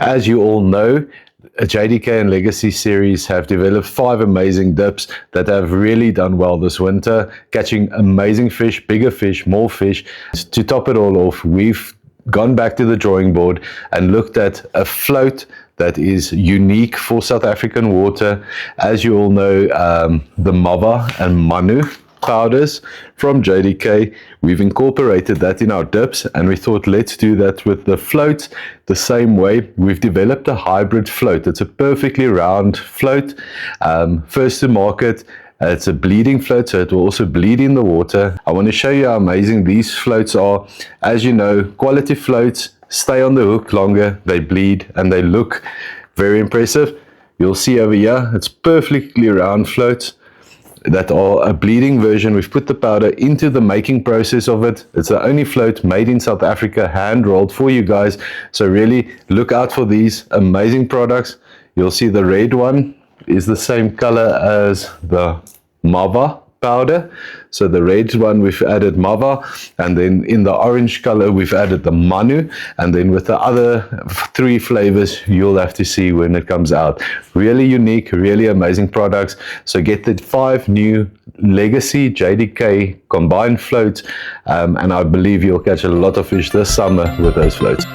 As you all know, JDK and Legacy series have developed 5 amazing dips that have really done well this winter, catching amazing fish, bigger fish, more fish. To top it all off, we've gone back to the drawing board and looked at a float that is unique for South African water. As you all know, the Mava and Manu powders from JDK, we've incorporated that in our dips, and we thought let's do that with the floats the same way. We've developed a hybrid float. It's a perfectly round float, first to market. It's a bleeding float, so it will also bleed in the water. I want to show you how amazing these floats are. As you know, quality floats stay on the hook longer, they bleed, and they look very impressive. You'll see over here, it's perfectly round floats that are a bleeding version. We've put the powder into the making process of it. It's the only float made in South Africa, hand rolled for you guys. So really look out for these amazing products. You'll see the red one is the same color as the Mava powder. So the red one, we've added Mava, and then in the orange color, we've added the Manu, and then with the other 3 flavors, you'll have to see when it comes out. Really unique, really amazing products. So get the 5 new Legacy JDK combined floats, and I believe you'll catch a lot of fish this summer with those floats.